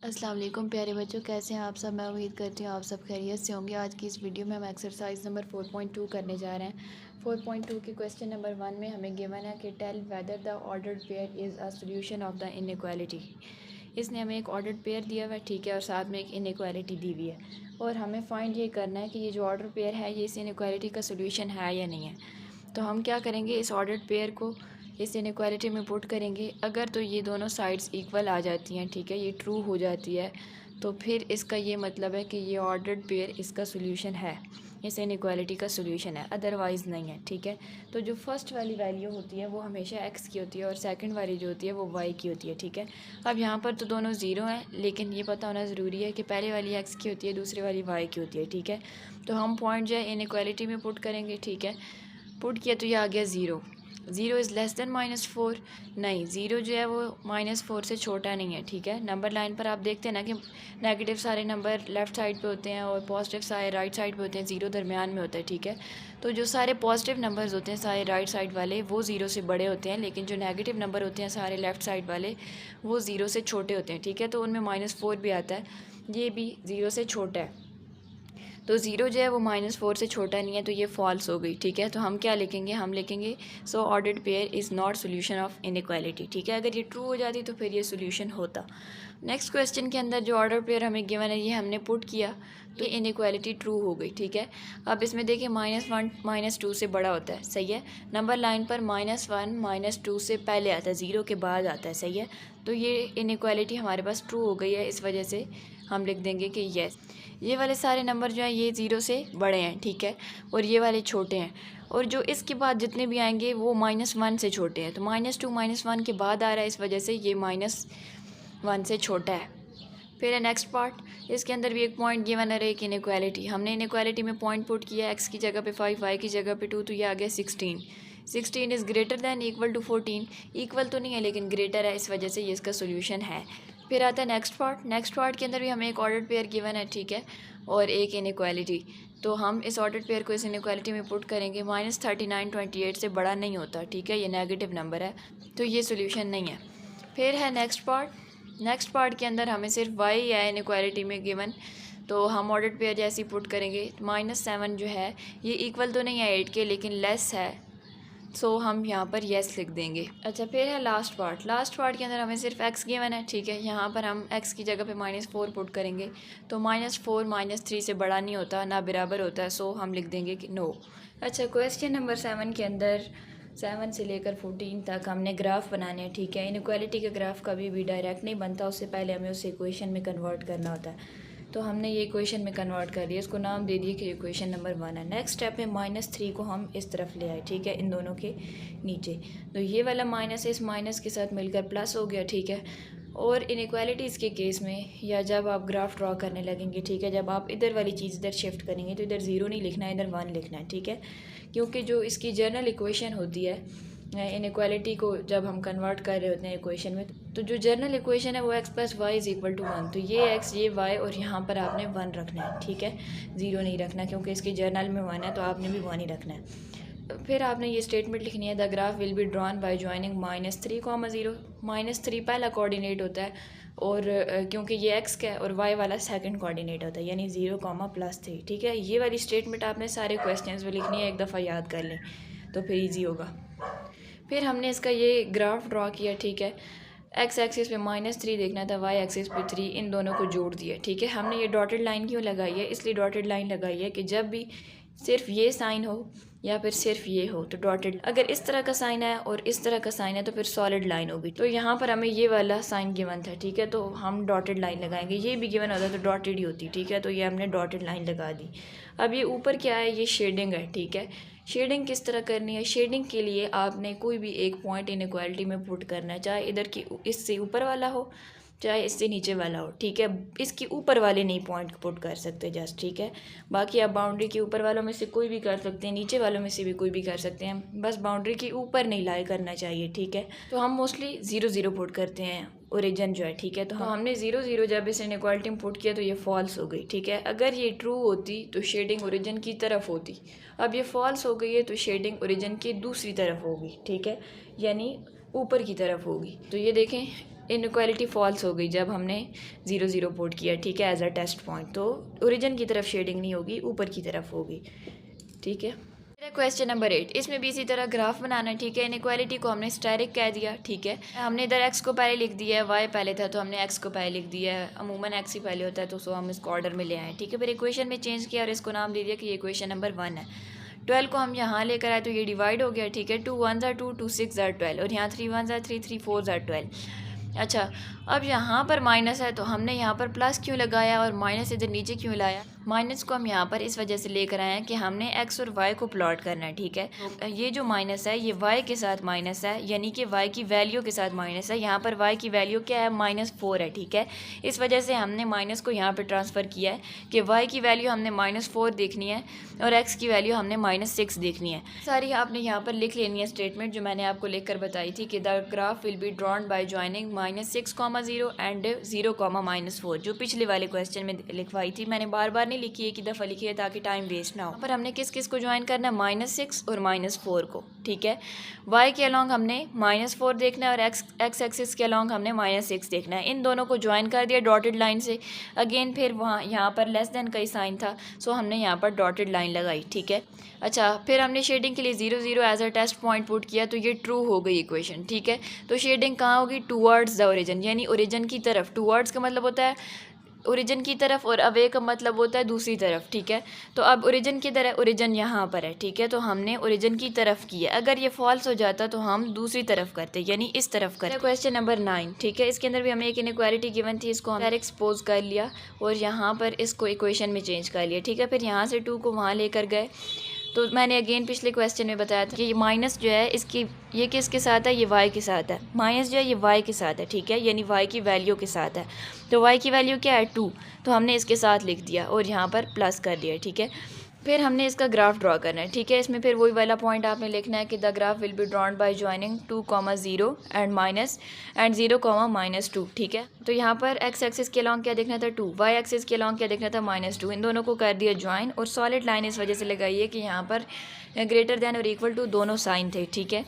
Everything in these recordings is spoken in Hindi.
अस्सलाम वालेकुम प्यारे बच्चों, कैसे हैं आप सब। मैं उम्मीद करती हूँ आप सब खैरियत से होंगे। आज की इस वीडियो में हम एक्सरसाइज नंबर 4.2 करने जा रहे हैं। 4.2 के क्वेश्चन नंबर 1 में हमें गिवन है कि tell whether the ordered pair is a solution of the inequality. इसने हमें एक ऑर्डर्ड पेयर दिया हुआ है, ठीक है, और साथ में एक इनइक्वालिटी दी हुई है और हमें फाइंड ये करना है कि ये जो ऑर्डर पेयर है ये इस इनइक्वालिटी का सोल्यूशन है या नहीं है। तो हम क्या करेंगे, इस ऑर्डर्ड पेयर को इस इनइक्वालिटी में पुट करेंगे। अगर तो ये दोनों साइड्स इक्वल आ जाती हैं, ठीक है, ये ट्रू हो जाती है, तो फिर इसका ये मतलब है कि ये ऑर्डर्ड पेयर इसका सोल्यूशन है, इस इनइक्वालिटी का सोल्यूशन है, अदरवाइज़ नहीं है, ठीक है। तो जो फर्स्ट वाली वैल्यू होती है वो हमेशा एक्स की होती है और सेकंड वाली जो होती है वो वाई की होती है, ठीक है। अब यहाँ पर तो दोनों ज़ीरो हैं, लेकिन ये पता होना ज़रूरी है कि पहले वाली एक्स की होती है, दूसरी वाली वाई की होती है, ठीक है। तो हम पॉइंट जो है इनइक्वालिटी में पुट करेंगे, ठीक है। पुट किया तो ये आ गया zero. Zero is less then -4, नहीं, ज़ीरो जो है वो -4 से छोटा नहीं है, ठीक है। नंबर लाइन पर आप देखते हैं ना कि नेगेटिव सारे नंबर लेफ़्ट साइड पे होते हैं और पॉजिटिव सारे राइट साइड पे होते हैं, ज़ीरो दरमियान में होता है, ठीक है। तो जो सारे पॉजिटिव नंबर्स होते हैं सारे राइट साइड वाले वो ज़ीरो से बड़े होते हैं, लेकिन जो नेगेटिव नंबर होते हैं सारे लेफ़्ट साइड वाले वो ज़ीरो से छोटे होते हैं, ठीक है। तो उनमें -4 भी आता है, ये भी ज़ीरो से छोटा है। तो ज़ीरो जो है वो -4 से छोटा नहीं है, तो ये फॉल्स हो गई, ठीक है। तो हम क्या लिखेंगे, हम लिखेंगे so ordered pair is not solution of inequality, ठीक है। अगर ये ट्रू हो जाती तो फिर ये सोल्यूशन होता। नेक्स्ट क्वेश्चन के अंदर जो ऑर्डर पेयर हमें गिवन है ये हमने पुट किया तो इनइक्वालिटी ट्रू हो गई, ठीक है। अब इसमें देखिए -1 -2 से बड़ा होता है, सही है। नंबर लाइन पर -1 -2 से पहले आता है, ज़ीरो के बाद आता है, सही है। तो ये इनइक्वालिटी हमारे पास ट्रू हो गई है, इस वजह से हम लिख देंगे कि येस। ये वाले सारे नंबर जो हैं ये ज़ीरो से बड़े हैं, ठीक है, और ये वाले छोटे हैं, और जो इसके बाद जितने भी आएंगे वो -1 से छोटे हैं। तो -2 -1 के बाद आ रहा है, इस वजह से ये -1 से छोटा है। फिर है नेक्स्ट पार्ट, इसके अंदर भी एक पॉइंट गिवन है, एक इनइक्वालिटी। हमने इनइक्वालिटी में पॉइंट पुट किया, एक्स की जगह पे 5, वाई की जगह पे 2, तो ये आ गया 16। 16 is greater than equal to 14, equal तो नहीं है लेकिन ग्रेटर है, इस वजह से ये इसका सोल्यूशन है। फिर आता है नेक्स्ट पार्ट। नेक्स्ट पार्ट के अंदर भी हमें एक ऑर्डर्ड पेयर गिवन है, ठीक है, और एक इनइक्वालिटी। तो हम इस ऑर्डर्ड पेयर को इस इनइक्वालिटी में पुट करेंगे। -39 28 से बड़ा नहीं होता, ठीक है, ये नेगेटिव नंबर है, तो ये सोल्यूशन नहीं है। फिर है नेक्स्ट पार्ट। नेक्स्ट पार्ट के अंदर हमें सिर्फ वाई है इनइक्वालिटी में गिवन, तो हम ऑर्डर्ड पेयर जैसे ही पुट करेंगे। -7 जो है ये इक्वल तो नहीं है 8 के, लेकिन लेस है, सो हम यहाँ पर येस लिख देंगे। अच्छा, फिर है लास्ट पार्ट। लास्ट पार्ट के अंदर हमें सिर्फ एक्स गिवन है, ठीक है। यहाँ पर हम एक्स की जगह पे -4 पुट करेंगे, तो -4 -3 से बड़ा नहीं होता, ना बराबर होता है, सो हम लिख देंगे कि नो। अच्छा, क्वेश्चन नंबर 7 के अंदर 7 से लेकर 14 तक हमने ग्राफ बनाने हैं, ठीक है। इनइक्वालिटी का ग्राफ कभी भी डायरेक्ट नहीं बनता, उससे पहले हमें उसे इक्वेशन में कन्वर्ट करना होता है। तो हमने ये इक्वेशन में कन्वर्ट कर दिया, इसको नाम दे दिए कि इक्वेशन नंबर 1 है। नेक्स्ट स्टेप में -3 को हम इस तरफ ले आए, ठीक है, इन दोनों के नीचे। तो ये वाला माइनस इस माइनस के साथ मिलकर प्लस हो गया, ठीक है। और इनइक्वालिटीज़ के केस में या जब आप ग्राफ ड्रॉ करने लगेंगे, ठीक है, जब आप इधर वाली चीज़ इधर शिफ्ट करेंगे तो इधर 0 नहीं लिखना है, इधर 1 लिखना है, ठीक है। क्योंकि जो इसकी जनरल इक्वेशन होती है इनइक्वालिटी को जब हम कन्वर्ट कर रहे होते हैं इक्वेशन में, तो जो जनरल इक्वेशन है वो x + y = 1। तो ये x ये y और यहाँ पर आपने 1 रखना है, ठीक है, 0 नहीं रखना, क्योंकि इसके जर्नल में 1 है तो आपने भी 1 ही रखना है। फिर आपने ये स्टेटमेंट लिखनी है, the graph will be drawn by joining -3, -0। -3 पहला कोऑर्डिनेट होता है, और क्योंकि ये x का है और y वाला सेकंड कोऑर्डिनेट होता है, यानी 0, +3, ठीक है। ये वाली स्टेटमेंट आपने सारे क्वेश्चंस में लिखनी है, एक दफ़ा याद कर लें तो फिर ईजी होगा। फिर हमने इसका ये ग्राफ ड्रॉ किया, ठीक है। एक्स एक्सिस पे -3 देखना था, वाई एक्सिस पे 3, इन दोनों को जोड़ दिया, ठीक है। हमने ये डॉटेड लाइन क्यों लगाई है, इसलिए डॉटेड लाइन लगाई है कि जब भी सिर्फ ये साइन हो या फिर सिर्फ ये हो तो डॉटेड, अगर इस तरह का साइन है और इस तरह का साइन है तो फिर सॉलिड लाइन होगी। तो यहाँ पर हमें ये वाला साइन गिवन था, ठीक है, तो हम डॉटेड लाइन लगाएंगे। ये भी गिवन होता तो डॉटेड ही होती, ठीक है, तो ये हमने डॉटेड लाइन लगा दी। अब ये ऊपर क्या है, ये शेडिंग है, ठीक है। शेडिंग किस तरह करनी है, शेडिंग के लिए आपने कोई भी एक पॉइंट इनइक्वालिटी में पुट करना है, चाहे इधर की इससे ऊपर वाला हो चाहे इससे नीचे वाला हो, ठीक है। इसके ऊपर वाले नहीं पॉइंट पुट कर सकते जस्ट, ठीक है। बाकी आप बाउंड्री के ऊपर वालों में से कोई भी कर सकते हैं, नीचे वालों में से भी कोई भी कर सकते हैं, बस बाउंड्री के ऊपर नहीं लाई करना चाहिए, ठीक है। तो हम मोस्टली 0 0 पुट करते हैं ओरिजिन जो है, ठीक है। तो हमने 0 0 जब इस इनइक्वालिटी में पुट किया तो ये फॉल्स हो गई, ठीक है। अगर ये ट्रू होती तो शेडिंग ओरिजिन की तरफ होती, अब ये फॉल्स हो गई है तो शेडिंग ओरिजिन की दूसरी तरफ होगी, ठीक है, यानी ऊपर की तरफ होगी। तो ये देखें इनइक्वालिटी फॉल्स हो गई जब हमने 0 0 पुट किया, ठीक है, एज अ टेस्ट पॉइंट। तो ओरिजिन की तरफ शेडिंग नहीं होगी, ऊपर की तरफ होगी, ठीक है। क्वेश्चन नंबर 8, इसमें भी इसी तरह ग्राफ बनाना है, ठीक है। इनइक्वालिटी को हमने स्टेरिक कह दिया, ठीक है। हमने इधर एक्स को पहले लिख दिया है, वाई पहले था तो हमने एक्स को पहले लिख दिया है, अमूमन एक्स ही पहले होता है तो हम इसको ऑर्डर में ले आए, ठीक है। फिर इक्वेशन में चेंज किया और इसको नाम दे दिया कि ये इक्वेशन नंबर 1 है। 12 को हम यहाँ लेकर आए तो ये डिवाइड हो गया, ठीक है। 2 1 2 2 6 12 और यहाँ 3 1 3 3 4 12। अच्छा, अब यहाँ पर माइनस है तो हमने यहाँ पर प्लस क्यों लगाया और माइनस इधर नीचे क्यों लाया? माइनस को हम यहाँ पर इस वजह से लेकर आए हैं कि हमने एक्स और वाई को प्लॉट करना है, ठीक है। ये जो माइनस है ये वाई के साथ माइनस है, यानी कि वाई की वैल्यू के साथ माइनस है। यहाँ पर वाई की वैल्यू क्या है? -4 है, ठीक है। इस वजह से हमने माइनस को यहाँ पर ट्रांसफ़र किया है कि वाई की वैल्यू हमने -4 देखनी है और एक्स की वैल्यू हमने -6 देखनी है। सारी आपने यहाँ पर लिख लेनी है स्टेटमेंट जो मैंने आपको लिख कर बताई थी कि the graph will be drawn by joining -6, 0 and 0, -4, जो पिछले वाले क्वेश्चन में लिखवाई थी। मैंने बार बार नहीं लिखी है, एक ही दफ़ा लिखी है ताकि टाइम वेस्ट ना हो। पर हमने किस किस को ज्वाइन करना है? -6 और -4 को, ठीक है। y के अलॉन्ग हमने -4 देखना है और x एक्सिस के अलॉन्ग हमने -6 देखना है। इन दोनों को ज्वाइन कर दिया डॉटेड लाइन से। अगेन फिर वहाँ यहाँ पर लेस देन का ही साइन था, सो हमने यहाँ पर डॉटेड लाइन लगाई, ठीक है। अच्छा, फिर हमने शेडिंग के लिए 0 0 as a test point put किया तो ये ट्रू हो गई इक्वेशन, ठीक है। तो शेडिंग कहाँ होगी? टूवर्ड्स द ओरिजिन, यानी ओरिजिन की तरफ। टूवर्ड्स का मतलब होता है ओरिजिन की तरफ और अवे का मतलब होता है दूसरी तरफ, ठीक है। तो अब ओरिजिन किधर है? ओरिजिन यहाँ पर है, ठीक है। तो हमने ओरिजिन की तरफ किया। अगर ये फॉल्स हो जाता तो हम दूसरी तरफ करते, यानी इस तरफ करते। क्वेश्चन नंबर 9, ठीक है। इसके अंदर भी हमें एक इनइक्वालिटी गिवन थी, इसको हमने एक्सपोज कर लिया और यहाँ पर इसको इक्वेशन में चेंज कर लिया, ठीक है। फिर यहाँ से 2 को वहाँ लेकर गए तो मैंने अगेन पिछले क्वेश्चन में बताया था कि ये माइनस जो है इसकी ये किसके साथ है? ये y के साथ है। माइनस जो है ये y के साथ है, ठीक है, यानी y की वैल्यू के साथ है। तो y की वैल्यू क्या है? 2, तो हमने इसके साथ लिख दिया और यहाँ पर प्लस कर दिया, ठीक है। फिर हमने इसका ग्राफ ड्रॉ करना है, ठीक है। इसमें फिर वही वाला पॉइंट आपने लिखना है कि the graph will be drawn by joining 2, 0 and 0, -2, ठीक है। तो यहाँ पर x एक्सिस के अलॉन्ग क्या देखना था? 2, y एक्सिस के अलॉन्ग क्या देखना था? -2। इन दोनों को कर दिया ज्वाइन और सॉलिड लाइन इस वजह से लगाई है कि यहाँ पर ग्रेटर दैन और इक्वल टू दोनों साइन थे, ठीक है।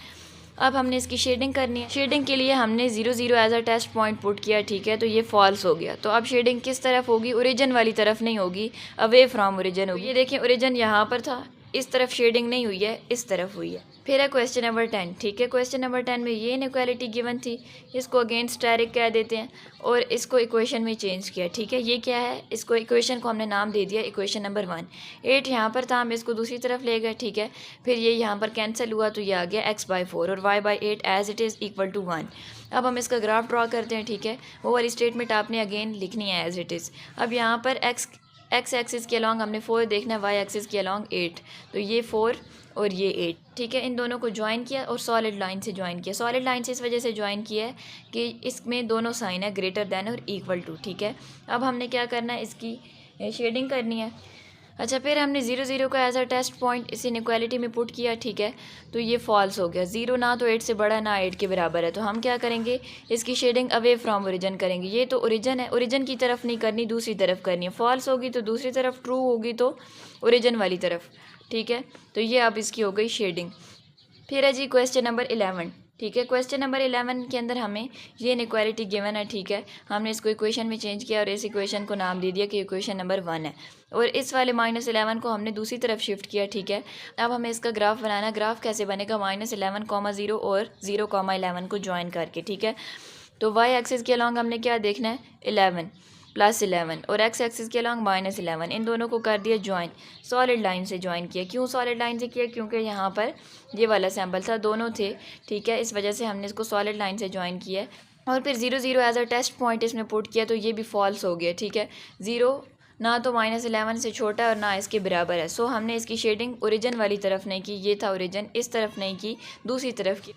अब हमने इसकी शेडिंग करनी है। शेडिंग के लिए हमने 0 0 as a test point put किया, ठीक है। तो ये फॉल्स हो गया। तो अब शेडिंग किस तरफ होगी? ओरिजिन वाली तरफ नहीं होगी, अवे फ्रॉम ओरिजिन होगी। ये देखें, ओरिजिन यहाँ पर था, इस तरफ शेडिंग नहीं हुई है, इस तरफ हुई है। फिर है क्वेश्चन नंबर 10, ठीक है। क्वेश्चन नंबर 10 में ये इनइक्वालिटी गिवन थी, इसको अगेन स्टेरिक कह देते हैं और इसको इक्वेशन में चेंज किया, ठीक है। ये क्या है? इसको इक्वेशन को हमने नाम दे दिया इक्वेशन नंबर 1। 8 यहाँ पर था, हम इसको दूसरी तरफ ले गए, ठीक है। फिर ये यहाँ पर कैंसिल हुआ तो ये आ गया x/4 और y/8 as it is equal to 1। अब हम इसका ग्राफ ड्रॉ करते हैं, ठीक है। वो वाली स्टेटमेंट आपने अगेन लिखनी है एज इट इज़। अब यहाँ पर एक्स एक्सिस के अलॉन्ग हमने 4 देखना है, वाई एक्सिस के अलॉन्ग 8, तो ये 4 और ये 8, ठीक है। इन दोनों को ज्वाइन किया और सॉलिड लाइन से ज्वाइन किया। सॉलिड लाइन से इस वजह से ज्वाइन किया है कि इसमें दोनों साइन है ग्रेटर दैन और इक्वल टू, ठीक है। अब हमने क्या करना है? इसकी शेडिंग करनी है। अच्छा, फिर हमने 0 0 को एज अ टेस्ट पॉइंट इस इनइक्वालिटी में पुट किया, ठीक है। तो ये फॉल्स हो गया। 0 ना तो 8 से बड़ा ना 8 के बराबर है, तो हम क्या करेंगे? इसकी शेडिंग अवे फ्रॉम ओरिजिन करेंगे। ये तो ओरिजिन है, ओरिजिन की तरफ नहीं करनी, दूसरी तरफ करनी है। फॉल्स होगी तो दूसरी तरफ, ट्रू होगी तो ओरिजिन वाली तरफ, ठीक है। तो ये अब इसकी हो गई शेडिंग। फिर है जी क्वेश्चन नंबर 11, ठीक है। क्वेश्चन नंबर 11 के अंदर हमें ये इनइक्वालिटी गिवन है, ठीक है। हमने इसको इक्वेशन में चेंज किया और इस इक्वेशन को नाम दे दिया कि इक्वेशन नंबर 1 है और इस वाले -11 को हमने दूसरी तरफ शिफ्ट किया, ठीक है। अब हमें इसका ग्राफ बनाना है। ग्राफ कैसे बनेगा? -11, 0 और 0, 11 को ज्वाइन करके, ठीक है। तो y एक्सिस के अलॉन्ग हमने क्या देखना है? 11 + 11 और x एक्सिस के अलॉन्ग -11। इन दोनों को कर दिया ज्वाइन, सॉलिड लाइन से ज्वाइन किया। क्यों सॉलिड लाइन से किया? क्योंकि यहाँ पर ये वाला सैम्पल था, दोनों थे, ठीक है। इस वजह से हमने इसको सॉलिड लाइन से ज्वाइन किया है और फिर 0 0 एज अ टेस्ट पॉइंट इसमें पुट किया, तो ये भी फॉल्स हो गया, ठीक है। 0 ना तो -11 से छोटा है और ना इसके बराबर है, सो हमने इसकी शेडिंग ओरिजिन वाली तरफ नहीं की, ये था ओरिजिन, इस तरफ नहीं की, दूसरी तरफ की।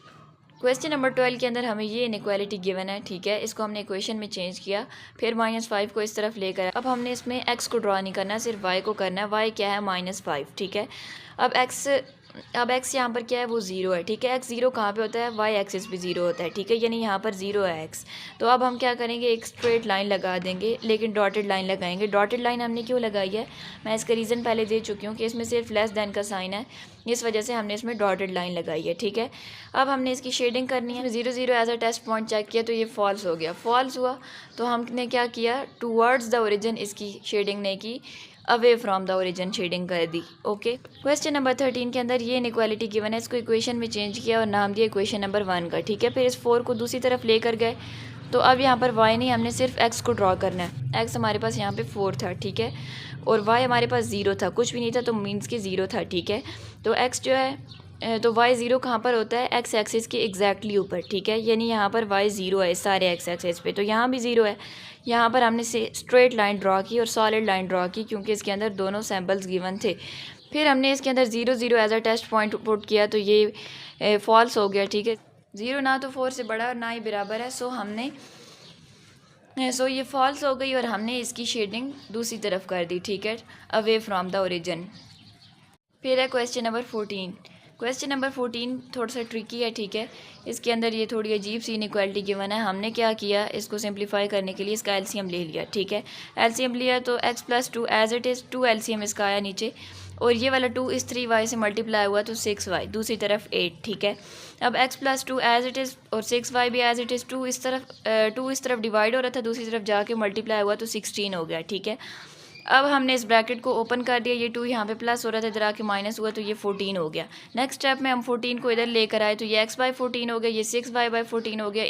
क्वेश्चन नंबर 12 के अंदर हमें ये इनइक्वालिटी गिवन है, ठीक है। इसको हमने इक्वेशन में चेंज किया, फिर -5 को इस तरफ लेकर। अब हमने इसमें x को ड्रॉ नहीं करना, सिर्फ y को करना है। y क्या है? -5, ठीक है। अब x अब एक्स यहाँ पर क्या है, वो ज़ीरो है, ठीक है। एक्स ज़ीरो कहाँ पे होता है, वाई एक्सिस पे ज़ीरो होता है, ठीक है, यानी यहाँ पर ज़ीरो है एक्स। तो अब हम क्या करेंगे, एक स्ट्रेट लाइन लगा देंगे, लेकिन डॉटेड लाइन लगाएंगे। डॉटेड लाइन हमने क्यों लगाई है, मैं इसका रीज़न पहले दे चुकी हूँ कि इसमें सिर्फ लेस दैन का साइन है, इस वजह से हमने इसमें डॉटेड लाइन लगाई है, ठीक है। अब हमने इसकी शेडिंग करनी है। Zero zero as a test point check किया तो ये फॉल्स हो गया। फॉल्स हुआ तो हमने क्या किया, टूवर्ड्स द ओरिजिन इसकी शेडिंग नहीं की, away from the origin shading कर दी। ओके, क्वेश्चन नंबर 13 के अंदर ये इनइक्वालिटी गिवन है, इसको इक्वेशन में चेंज किया और नाम दिया इक्वेशन नंबर 1 का, ठीक है। फिर इस 4 को दूसरी तरफ लेकर गए, तो अब यहाँ पर y नहीं, हमने सिर्फ x को ड्रॉ करना है। x हमारे पास यहाँ पे 4 था, ठीक है, और y हमारे पास 0 था, कुछ भी नहीं था, तो मीन्स कि 0 था, ठीक है। तो x जो है, तो y 0 कहाँ पर होता है, x एक्सिस के एग्जैक्टली ऊपर, ठीक है, यानी यहाँ पर y 0 है सारे x एक्सिस पे, तो यहाँ भी 0 है। यहाँ पर हमने से स्ट्रेट लाइन ड्रॉ की और सॉलिड लाइन ड्रॉ की, क्योंकि इसके अंदर दोनों सैम्पल्स गिवन थे। फिर हमने इसके अंदर 0 0 as a test point put किया, तो ये फॉल्स हो गया, ठीक है। 0 ना तो 4 से बड़ा और ना ही बराबर है, सो ये फॉल्स हो गई और हमने इसकी शेडिंग दूसरी तरफ कर दी, ठीक है, अवे फ्रॉम द ओरिजिन। फिर है क्वेश्चन नंबर 14। क्वेश्चन नंबर 14 थोड़ा सा ट्रिकी है, ठीक है। इसके अंदर ये थोड़ी अजीब सी इनइक्वालिटी गिवन है। हमने क्या किया, इसको सिंप्लीफाई करने के लिए इसका एलसीएम ले लिया, ठीक है। एलसीएम लिया तो x + 2 as it is, 2 LCM इसका आया नीचे, और ये वाला 2 इस 3y से मल्टीप्लाई हुआ तो 6y, दूसरी तरफ 8, ठीक है। अब x + 2 एज इट इज़ और 6y भी एज इट इज़, 2 इस तरफ डिवाइड हो रहा था, दूसरी तरफ जाके मल्टीप्लाई हुआ तो 16 हो गया, ठीक है। अब हमने इस ब्रैकेट को ओपन कर दिया, ये 2 यहाँ पे प्लस हो रहा था, इधर आके माइनस हुआ तो ये 14 हो गया। नेक्स्ट स्टेप में हम 14 को इधर लेकर आए तो ये x/14 हो गया, ये 6y/14 हो गया।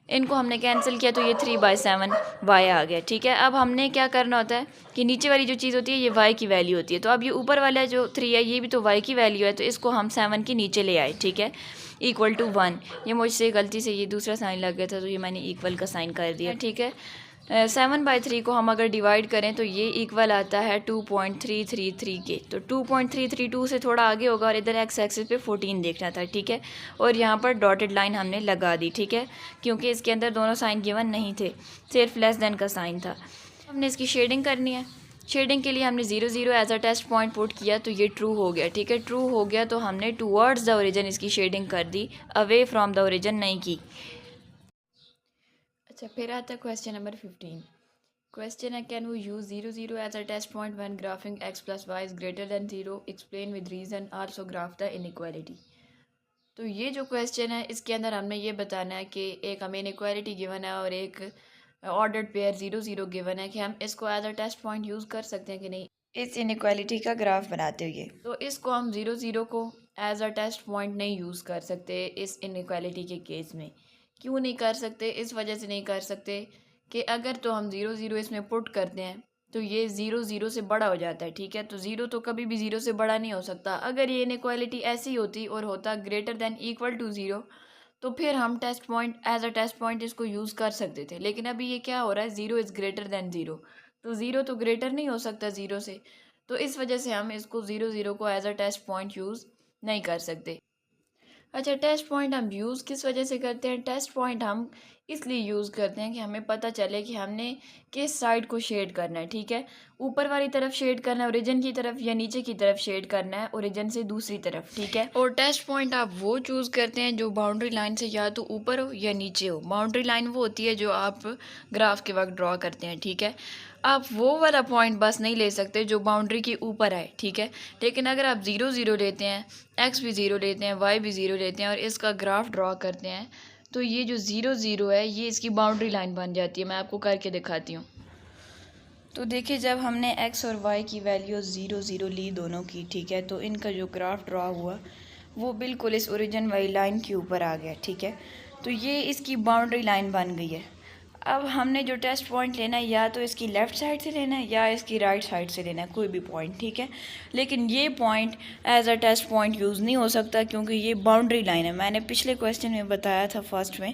इनको हमने कैंसिल किया तो ये 3/7y आ गया, ठीक है। अब हमने क्या करना होता है कि नीचे वाली जो चीज़ होती है ये y की वैल्यू होती है, तो अब ये ऊपर वाला जो 3 है ये भी तो y की वैल्यू है, तो इसको हम 7 के नीचे ले आए, ठीक है, = 1। ये मुझसे गलती से ये दूसरा साइन लग गया था, तो ये मैंने इक्वल का साइन कर दिया, ठीक है। 7/3 को हम अगर डिवाइड करें तो ये इक्वल आता है 2.333 के, तो 2.332 से थोड़ा आगे होगा और इधर एक्स एक्सिस पे 14 देखना था, ठीक है। और यहाँ पर डॉटेड लाइन हमने लगा दी, ठीक है, क्योंकि इसके अंदर दोनों साइन गिवन नहीं थे, सिर्फ लेस देन का साइन था। हमने इसकी शेडिंग करनी है। शेडिंग के लिए हमने 0 0 as a test point put किया तो ये ट्रू हो गया, ठीक है। ट्रू हो गया तो हमने टूवर्ड्स द ओरिजिन इसकी शेडिंग कर दी, अवे फ्रॉम द ओरिजिन नहीं की। अच्छा, फिर आता है क्वेश्चन नंबर 15। क्वेश्चन है, can we use 0 0 as a test point when graphing x + y is greater than 0, explain with reason, also graph the inequality. तो ये जो क्वेश्चन है इसके अंदर हमने ये बताना है कि एक हमें इनइक्वालिटी गिवन है और एक ऑर्डर्ड पेयर 0 0 गिवन है, कि हम इसको as a test point use कर सकते हैं कि नहीं इस इनइक्वालिटी का ग्राफ बनाते हुए। तो इसको हम 0 0 को एज अ टेस्ट पॉइंट नहीं यूज़ कर सकते इस इनइक्वालिटी के केस में। क्यों नहीं कर सकते, इस वजह से नहीं कर सकते कि अगर तो हम 0 0 इसमें पुट करते हैं तो ये 0 0 से बड़ा हो जाता है, ठीक है। तो 0 तो कभी भी 0 से बड़ा नहीं हो सकता। अगर ये इनइक्वालिटी ऐसी होती और होता ग्रेटर देन इक्वल टू 0, तो फिर हम test point as a test point इसको यूज़ कर सकते थे। लेकिन अभी ये क्या हो रहा है, 0 इज़ ग्रेटर देन 0, तो 0 तो ग्रेटर नहीं हो सकता 0 से, तो इस वजह से हम इसको 0 0 को as a test point use नहीं कर सकते। अच्छा, टेस्ट पॉइंट हम यूज़ किस वजह से करते हैं, टेस्ट पॉइंट हम इसलिए यूज़ करते हैं कि हमें पता चले कि हमने किस साइड को शेड करना है, ठीक है। ऊपर वाली तरफ शेड करना है ओरिजिन की तरफ, या नीचे की तरफ शेड करना है ओरिजिन से दूसरी तरफ, ठीक है। और टेस्ट पॉइंट आप वो चूज़ करते हैं जो बाउंड्री लाइन से या तो ऊपर हो या नीचे हो। बाउंड्री लाइन वो होती है जो आप ग्राफ के वक्त ड्रॉ करते हैं, ठीक है। आप वो वाला पॉइंट बस नहीं ले सकते जो बाउंड्री के ऊपर आए, ठीक है। लेकिन अगर आप 0 0 लेते हैं, x भी 0 लेते हैं, y भी 0 लेते हैं और इसका ग्राफ ड्रॉ करते हैं, तो ये जो 0 0 है ये इसकी बाउंड्री लाइन बन जाती है। मैं आपको करके दिखाती हूँ। तो देखिए, जब हमने x और y की वैल्यू 0 0 ली दोनों की, ठीक है, तो इनका जो ग्राफ ड्रॉ हुआ वो बिल्कुल इस ओरिजिन वाली लाइन के ऊपर आ गया, ठीक है। तो ये इसकी बाउंड्री लाइन बन गई है। अब हमने जो टेस्ट पॉइंट लेना है या तो इसकी लेफ़्ट साइड से लेना है या इसकी राइट साइड से लेना है, कोई भी पॉइंट, ठीक है। लेकिन ये point as a test point use नहीं हो सकता क्योंकि ये बाउंड्री लाइन है। मैंने पिछले क्वेश्चन में बताया था फर्स्ट में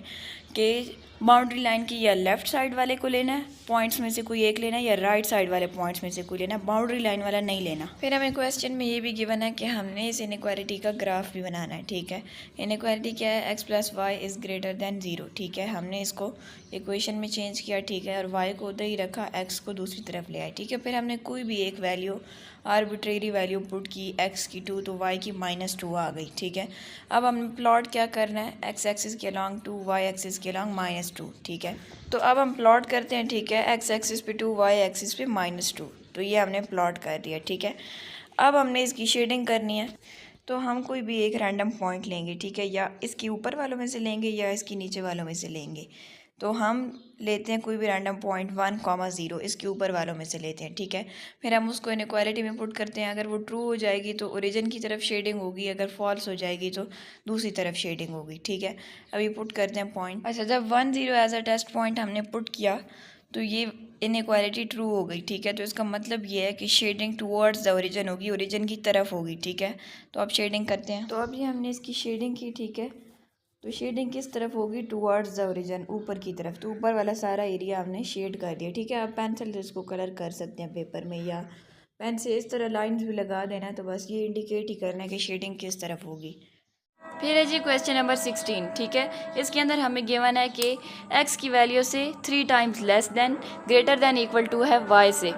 कि बाउंड्री लाइन की या लेफ़्ट साइड वाले को लेना है, पॉइंट्स में से कोई एक लेना है, या राइट साइड वाले पॉइंट्स में से कोई लेना है, बाउंड्री लाइन वाला नहीं लेना। फिर हमें क्वेश्चन में ये भी गिवन है कि हमने इस इनइक्वालिटी का ग्राफ भी बनाना है, ठीक है। इनइक्वालिटी क्या है, x + y is greater than 0, ठीक है। हमने इसको इक्वेशन में चेंज किया, ठीक है, और y को उधर ही रखा, x को दूसरी तरफ ले आए, ठीक है। फिर हमने कोई भी एक वैल्यू आर्बिट्रेरी वैल्यू पुट की x की 2 तो y की -2 आ गई, ठीक है। अब हमें प्लॉट क्या करना है, x एक्सिस के अलॉन्ग 2, y एक्सिस के अलॉन्ग -2, ठीक है। तो अब हम प्लॉट करते हैं, ठीक है। x एक्सिस पे 2, y एक्सिस पे -2, तो ये हमने प्लॉट कर दिया, ठीक है। अब हमने इसकी शेडिंग करनी है, तो हम कोई भी एक रैंडम पॉइंट लेंगे, ठीक है, या इसके ऊपर वालों में से लेंगे या इसके नीचे वालों में से लेंगे। तो हम लेते हैं कोई भी रैंडम पॉइंट 1, 0 इसके ऊपर वालों में से लेते हैं, ठीक है। फिर हम उसको इनइक्वालिटी में पुट करते हैं। अगर वो ट्रू हो जाएगी तो ओरिजिन की तरफ शेडिंग होगी, अगर फॉल्स हो जाएगी तो दूसरी तरफ शेडिंग होगी, ठीक है। अभी पुट करते हैं पॉइंट। अच्छा, जब 1, 0 एज अ टेस्ट पॉइंट हमने पुट किया तो ये इनइक्वालिटी ट्रू हो गई, ठीक है। तो इसका मतलब ये है कि शेडिंग टुवर्ड्स द ओरिजिन होगी, ओरिजिन की तरफ होगी, ठीक है। तो अब शेडिंग करते हैं। तो अभी हमने इसकी शेडिंग की, ठीक है। तो शेडिंग किस तरफ होगी, टुवर्ड्स द ओरिजिन, ऊपर की तरफ। तो ऊपर वाला सारा एरिया हमने शेड कर दिया, ठीक है। आप पेंसिल से इसको कलर कर सकते हैं पेपर में, या पेन से इस तरह लाइंस भी लगा देना। तो बस ये इंडिकेट ही करना है कि शेडिंग किस तरफ होगी। फिर है जी क्वेश्चन नंबर 16, ठीक है। इसके अंदर हमें गिवन है कि x की वैल्यू से 3 times less than, greater than, equal to है y से।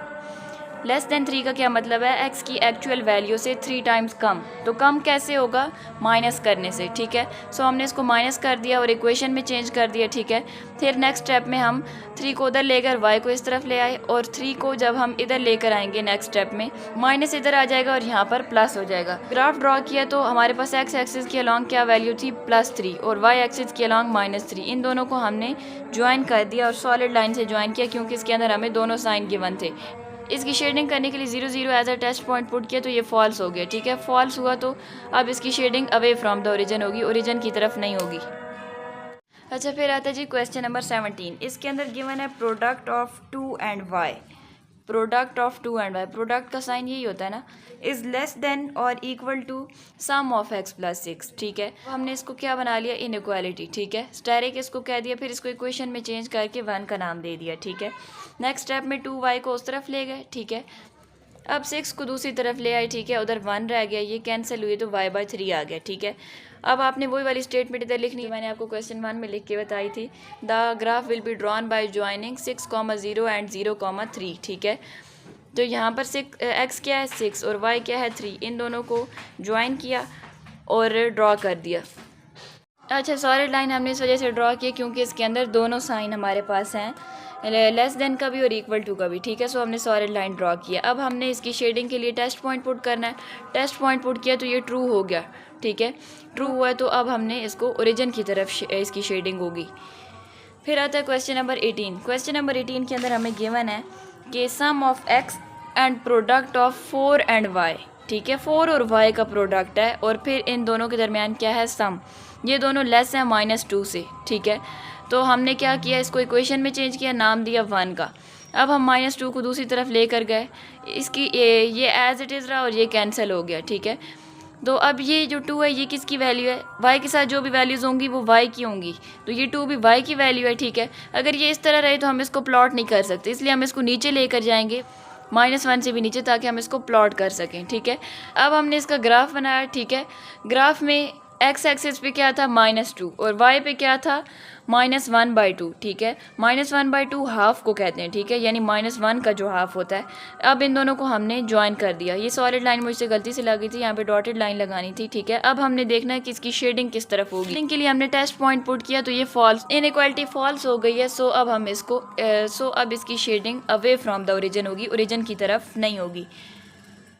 लेस देन 3 का क्या मतलब है, x की एक्चुअल वैल्यू से 3 टाइम्स कम। तो कम कैसे होगा, माइनस करने से, ठीक है। सो हमने इसको माइनस कर दिया और इक्वेशन में चेंज कर दिया, ठीक है। फिर नेक्स्ट स्टेप में हम 3 को उधर लेकर y को इस तरफ ले आए, और 3 को जब हम इधर लेकर आएंगे नेक्स्ट स्टेप में, माइनस इधर आ जाएगा और यहाँ पर प्लस हो जाएगा। ग्राफ ड्रॉ किया तो हमारे पास x एक्सिस के अलॉन्ग क्या वैल्यू थी, +3, और y एक्सिस के अलॉन्ग -3। इन दोनों को हमने ज्वाइन कर दिया और सॉलिड लाइन से ज्वाइन किया, क्योंकि इसके अंदर हमें दोनों साइन गिवन थे। इसकी शेडिंग करने के लिए 0, 0 as a test point put किया तो ये फॉल्स हो गया, ठीक है। फॉल्स हुआ तो अब इसकी shading away from the origin होगी, ओरिजिन की तरफ नहीं होगी। अच्छा, फिर आता है जी क्वेश्चन नंबर 17। इसके अंदर गिवन है product of 2 and y। Product of 2 and y, product का साइन यही होता है ना, इज़ लेस देन और equal to sum of x + 6, ठीक है। तो हमने इसको क्या बना लिया, इनइक्वालिटी, ठीक है। स्टेरिक इसको कह दिया, फिर इसको इक्वेशन में चेंज करके 1 का नाम दे दिया, ठीक है। नेक्स्ट स्टेप में 2y को उस तरफ ले गए, ठीक है। अब 6 को दूसरी तरफ ले आए, ठीक है। उधर 1 रह गया, ये कैंसिल हुई तो y/3 आ गया, ठीक है। अब आपने वही वाली स्टेटमेंट इधर लिखनी है, मैंने आपको क्वेश्चन 1 में लिख के बताई थी। The graph will be drawn by joining 6, 0 and 0, 3, ठीक है। तो यहाँ पर x क्या है 6 और y क्या है 3, इन दोनों को ज्वाइन किया और ड्रॉ कर दिया। अच्छा, सॉलिड लाइन हमने इस वजह से ड्रॉ किया क्योंकि इसके अंदर दोनों साइन हमारे पास हैं, लेस देन का भी और इक्वल टू का भी, ठीक है। सो हमने सॉलिड लाइन ड्रॉ किया। अब हमने इसकी शेडिंग के लिए टेस्ट पॉइंट पुट करना है। टेस्ट पॉइंट पुट किया तो ये ट्रू हो गया, ठीक है। ट्रू हुआ तो अब हमने इसको ओरिजिन की तरफ इसकी शेडिंग होगी। फिर आता है क्वेश्चन नंबर 18। क्वेश्चन नंबर 18 के अंदर हमें गिवन है कि sum of x and product of 4 and y, ठीक है। 4 और y का प्रोडक्ट है और फिर इन दोनों के दरमियान क्या है, सम। ये दोनों लेस हैं -2 से, ठीक है। तो हमने क्या किया, इसको इक्वेशन में चेंज किया, नाम दिया 1 का। अब हम -2 को दूसरी तरफ लेकर गए, इसकी ये एज इट इज़ रहा और ये कैंसिल हो गया, ठीक है। तो अब ये जो 2 है ये किसकी वैल्यू है, y के साथ जो भी वैल्यूज़ होंगी वो y की होंगी, तो ये 2 भी y की वैल्यू है, ठीक है। अगर ये इस तरह रहे तो हम इसको प्लॉट नहीं कर सकते, इसलिए हम इसको नीचे लेकर जाएंगे, -1 से भी नीचे, ताकि हम इसको प्लॉट कर सकें, ठीक है। अब हमने इसका ग्राफ बनाया, ठीक है। ग्राफ में x एक्सिस पे क्या था, -2, और y पे क्या था, -1/2, ठीक है। -1/2 हाफ को कहते हैं, ठीक है, यानी -1 का जो हाफ होता है। अब इन दोनों को हमने ज्वाइन कर दिया। ये सॉलिड लाइन मुझसे गलती से लगी थी, यहाँ पे डॉटेड लाइन लगानी थी, ठीक है। अब हमने देखना है कि इसकी शेडिंग किस तरफ होगी। शेडिंग के लिए हमने टेस्ट पॉइंट पुट किया तो ये फॉल्स, इनइक्वालिटी फॉल्स हो गई है। सो अब हम इसको अब इसकी shading away from the origin होगी, ओरिजिन की तरफ नहीं होगी।